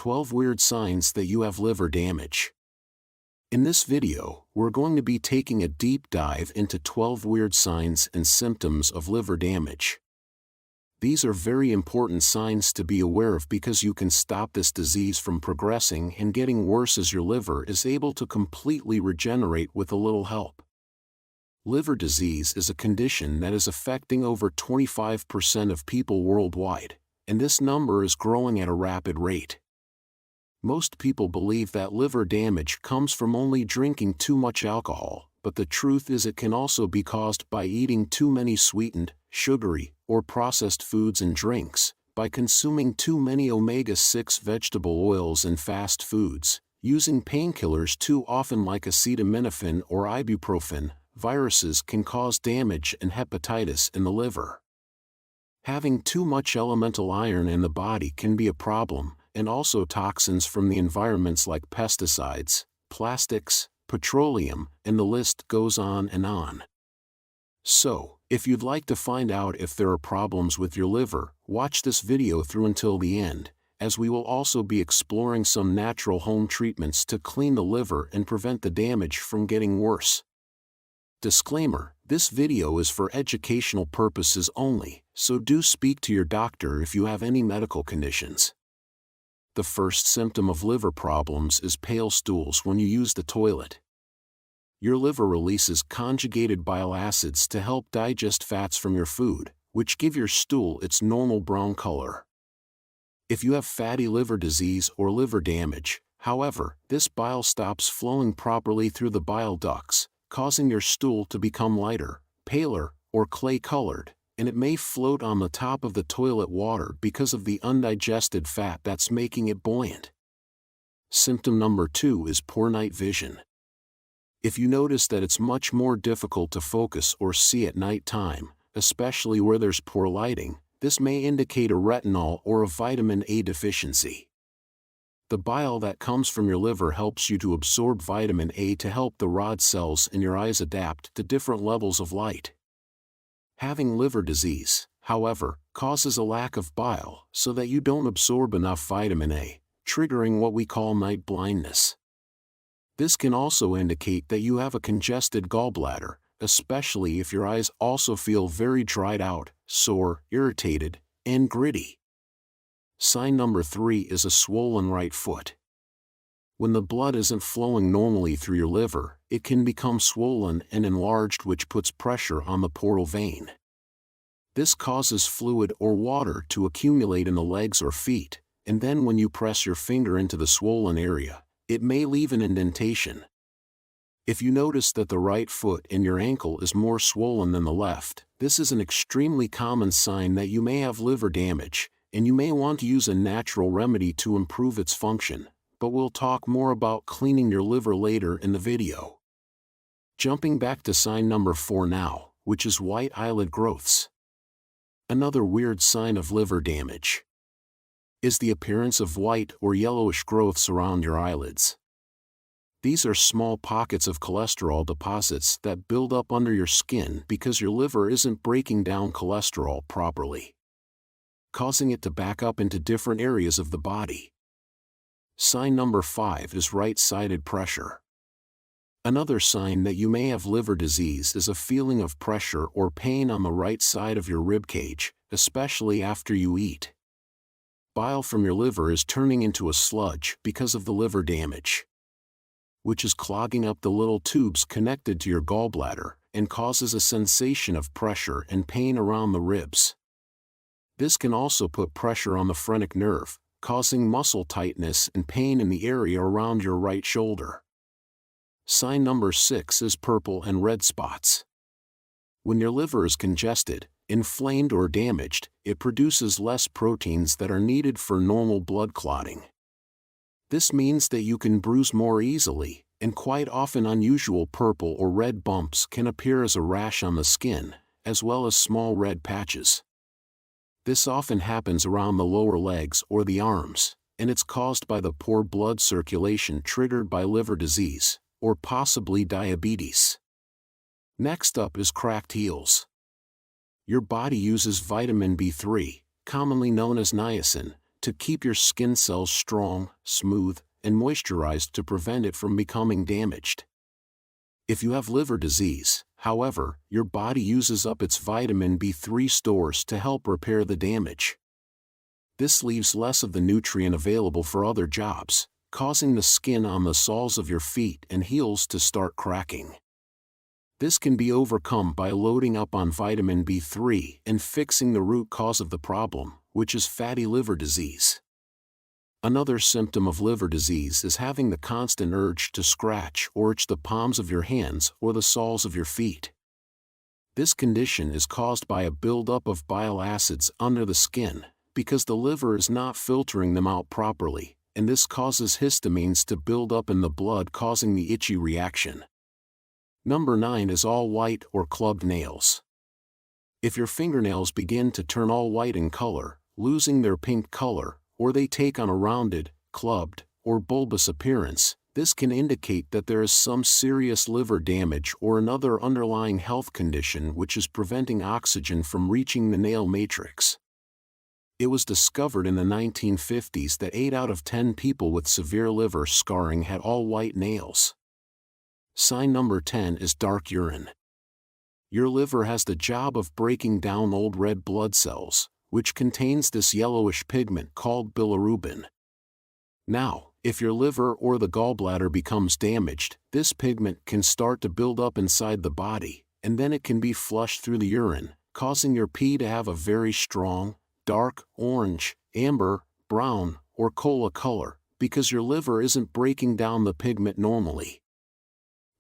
12 weird signs that you have liver damage. In this video, we're going to be taking a deep dive into 12 weird signs and symptoms of liver damage. These are very important signs to be aware of because you can stop this disease from progressing and getting worse as your liver is able to completely regenerate with a little help. Liver disease is a condition that is affecting over 25% of people worldwide, and this number is growing at a rapid rate. Most people believe that liver damage comes from only drinking too much alcohol, but the truth is it can also be caused by eating too many sweetened, sugary, or processed foods and drinks, by consuming too many omega-6 vegetable oils and fast foods, using painkillers too often like acetaminophen or ibuprofen. Viruses can cause damage and hepatitis in the liver. Having too much elemental iron in the body can be a problem, and also toxins from the environments like pesticides, plastics, petroleum, and the list goes on and on. So, if you'd like to find out if there are problems with your liver, watch this video through until the end, as we will also be exploring some natural home treatments to clean the liver and prevent the damage from getting worse. Disclaimer: this video is for educational purposes only, so do speak to your doctor if you have any medical conditions. The first symptom of liver problems is pale stools when you use the toilet. Your liver releases conjugated bile acids to help digest fats from your food, which give your stool its normal brown color. If you have fatty liver disease or liver damage, however, this bile stops flowing properly through the bile ducts, causing your stool to become lighter, paler, or clay-colored, and it may float on the top of the toilet water because of the undigested fat that's making it buoyant. Symptom number 2 is poor night vision. If you notice that it's much more difficult to focus or see at night time, especially where there's poor lighting, this may indicate a retinol or a vitamin A deficiency. The bile that comes from your liver helps you to absorb vitamin A to help the rod cells in your eyes adapt to different levels of light. Having liver disease, however, causes a lack of bile so that you don't absorb enough vitamin A, triggering what we call night blindness. This can also indicate that you have a congested gallbladder, especially if your eyes also feel very dried out, sore, irritated, and gritty. Sign number 3 is a swollen right foot. When the blood isn't flowing normally through your liver, it can become swollen and enlarged, which puts pressure on the portal vein. This causes fluid or water to accumulate in the legs or feet, and then when you press your finger into the swollen area, it may leave an indentation. If you notice that the right foot and your ankle is more swollen than the left, this is an extremely common sign that you may have liver damage, and you may want to use a natural remedy to improve its function, but we'll talk more about cleaning your liver later in the video. Jumping back to sign number 4 now, which is white eyelid growths. Another weird sign of liver damage is the appearance of white or yellowish growths around your eyelids. These are small pockets of cholesterol deposits that build up under your skin because your liver isn't breaking down cholesterol properly, causing it to back up into different areas of the body. Sign number 5 is right-sided pressure. Another sign that you may have liver disease is a feeling of pressure or pain on the right side of your rib cage, especially after you eat. Bile from your liver is turning into a sludge because of the liver damage, which is clogging up the little tubes connected to your gallbladder and causes a sensation of pressure and pain around the ribs. This can also put pressure on the phrenic nerve, causing muscle tightness and pain in the area around your right shoulder. Sign number 6 is purple and red spots. When your liver is congested, inflamed, or damaged, it produces less proteins that are needed for normal blood clotting. This means that you can bruise more easily, and quite often unusual purple or red bumps can appear as a rash on the skin, as well as small red patches. This often happens around the lower legs or the arms, and it's caused by the poor blood circulation triggered by liver disease, or possibly diabetes. Next up is cracked heels. Your body uses vitamin B3, commonly known as niacin, to keep your skin cells strong, smooth, and moisturized to prevent it from becoming damaged. If you have liver disease, however, your body uses up its vitamin B3 stores to help repair the damage. This leaves less of the nutrient available for other jobs, causing the skin on the soles of your feet and heels to start cracking. This can be overcome by loading up on vitamin B3 and fixing the root cause of the problem, which is fatty liver disease. Another symptom of liver disease is having the constant urge to scratch or itch the palms of your hands or the soles of your feet. This condition is caused by a buildup of bile acids under the skin, because the liver is not filtering them out properly, and this causes histamines to build up in the blood, causing the itchy reaction. Number 9 is all white or clubbed nails. If your fingernails begin to turn all white in color, losing their pink color, or they take on a rounded, clubbed, or bulbous appearance, this can indicate that there is some serious liver damage or another underlying health condition which is preventing oxygen from reaching the nail matrix. It was discovered in the 1950s that 8 out of 10 people with severe liver scarring had all white nails. Sign number 10 is dark urine. Your liver has the job of breaking down old red blood cells, which contains this yellowish pigment called bilirubin. Now, if your liver or the gallbladder becomes damaged, this pigment can start to build up inside the body, and then it can be flushed through the urine, causing your pee to have a very strong, dark, orange, amber, brown, or cola color, because your liver isn't breaking down the pigment normally.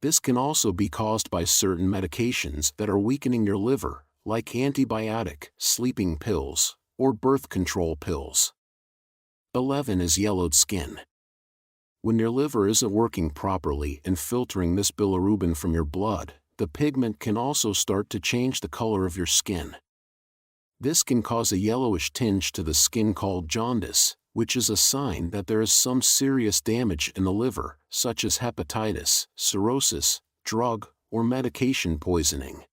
This can also be caused by certain medications that are weakening your liver, like antibiotic, sleeping pills, or birth control pills. 11 is yellowed skin. When your liver isn't working properly and filtering this bilirubin from your blood, the pigment can also start to change the color of your skin. This can cause a yellowish tinge to the skin called jaundice, which is a sign that there is some serious damage in the liver, such as hepatitis, cirrhosis, drug, or medication poisoning.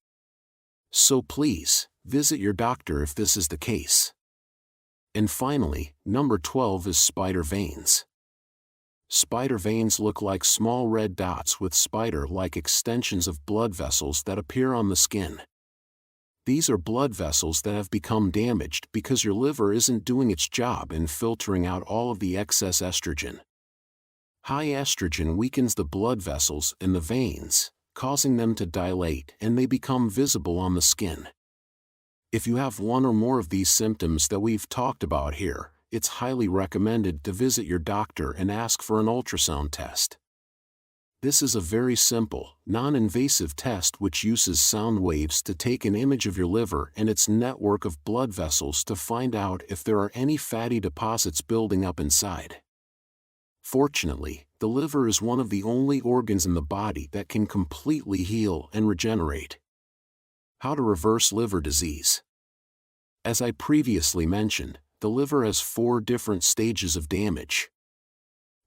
So please, visit your doctor if this is the case. And finally, number 12 is spider veins. Spider veins look like small red dots with spider-like extensions of blood vessels that appear on the skin. These are blood vessels that have become damaged because your liver isn't doing its job in filtering out all of the excess estrogen. High estrogen weakens the blood vessels in the veins, causing them to dilate, and they become visible on the skin. If you have one or more of these symptoms that we've talked about here, it's highly recommended to visit your doctor and ask for an ultrasound test. This is a very simple, non-invasive test which uses sound waves to take an image of your liver and its network of blood vessels to find out if there are any fatty deposits building up inside. Fortunately, the liver is one of the only organs in the body that can completely heal and regenerate. How to reverse liver disease? As I previously mentioned, the liver has 4 different stages of damage.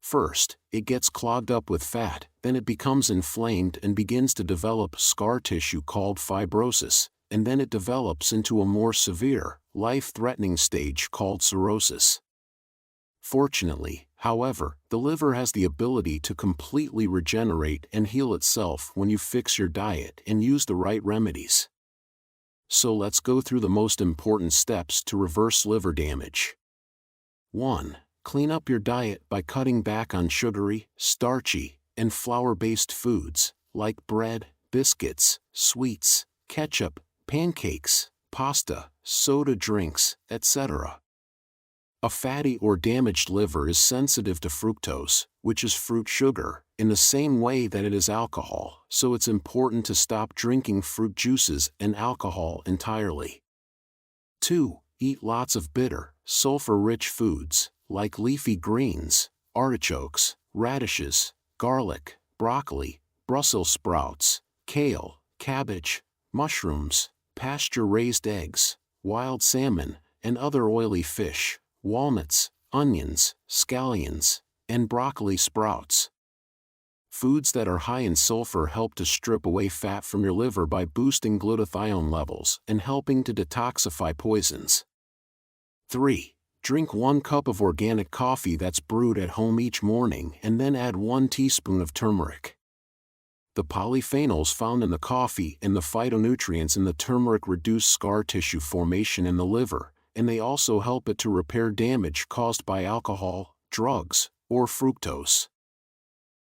First, it gets clogged up with fat, then it becomes inflamed and begins to develop scar tissue called fibrosis, and then it develops into a more severe, life-threatening stage called cirrhosis. Fortunately, however, the liver has the ability to completely regenerate and heal itself when you fix your diet and use the right remedies. So let's go through the most important steps to reverse liver damage. 1. Clean up your diet by cutting back on sugary, starchy, and flour-based foods, like bread, biscuits, sweets, ketchup, pancakes, pasta, soda drinks, etc. A fatty or damaged liver is sensitive to fructose, which is fruit sugar, in the same way that it is alcohol, so it's important to stop drinking fruit juices and alcohol entirely. 2. Eat lots of bitter, sulfur-rich foods, like leafy greens, artichokes, radishes, garlic, broccoli, Brussels sprouts, kale, cabbage, mushrooms, pasture-raised eggs, wild salmon, and other oily fish, walnuts, onions, scallions, and broccoli sprouts. Foods that are high in sulfur help to strip away fat from your liver by boosting glutathione levels and helping to detoxify poisons. 3. Drink 1 cup of organic coffee that's brewed at home each morning and then add 1 teaspoon of turmeric. The polyphenols found in the coffee and the phytonutrients in the turmeric reduce scar tissue formation in the liver, and they also help it to repair damage caused by alcohol, drugs, or fructose.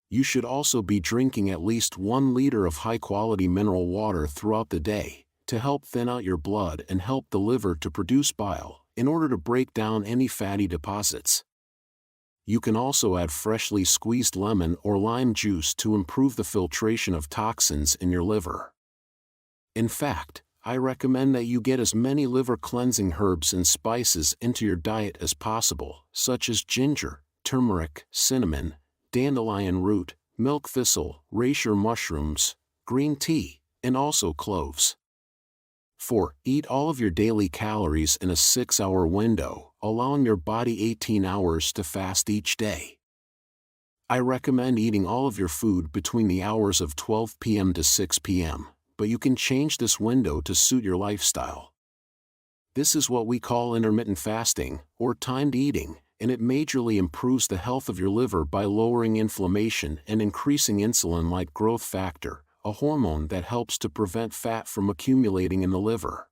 You should also be drinking at least 1 liter of high-quality mineral water throughout the day, to help thin out your blood and help the liver to produce bile, in order to break down any fatty deposits. You can also add freshly squeezed lemon or lime juice to improve the filtration of toxins in your liver. In fact, I recommend that you get as many liver-cleansing herbs and spices into your diet as possible, such as ginger, turmeric, cinnamon, dandelion root, milk thistle, reishi mushrooms, green tea, and also cloves. 4. Eat all of your daily calories in a 6-hour window, allowing your body 18 hours to fast each day. I recommend eating all of your food between the hours of 12 p.m. to 6 p.m., but you can change this window to suit your lifestyle. This is what we call intermittent fasting, or timed eating, and it majorly improves the health of your liver by lowering inflammation and increasing insulin-like growth factor, a hormone that helps to prevent fat from accumulating in the liver.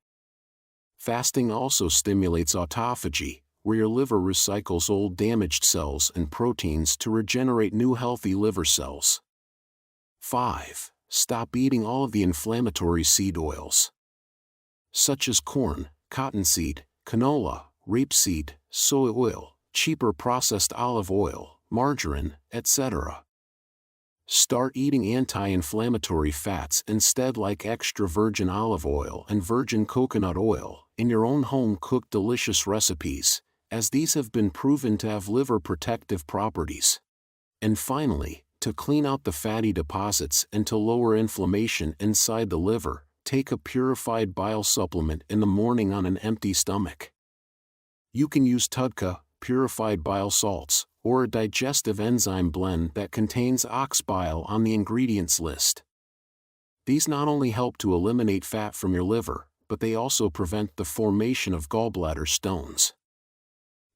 Fasting also stimulates autophagy, where your liver recycles old damaged cells and proteins to regenerate new healthy liver cells. 5. Stop eating all of the inflammatory seed oils, such as corn, cottonseed, canola, rapeseed, soy oil, cheaper processed olive oil, margarine, etc. Start eating anti-inflammatory fats instead, like extra virgin olive oil and virgin coconut oil, in your own home-cooked delicious recipes, as these have been proven to have liver protective properties. And finally, to clean out the fatty deposits and to lower inflammation inside the liver, take a purified bile supplement in the morning on an empty stomach. You can use TUDCA, purified bile salts, or a digestive enzyme blend that contains ox bile on the ingredients list. These not only help to eliminate fat from your liver, but they also prevent the formation of gallbladder stones.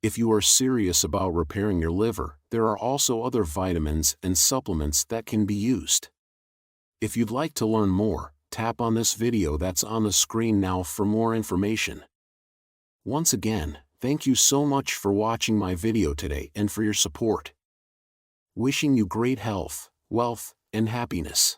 If you are serious about repairing your liver, there are also other vitamins and supplements that can be used. If you'd like to learn more, tap on this video that's on the screen now for more information. Once again, thank you so much for watching my video today and for your support. Wishing you great health, wealth, and happiness.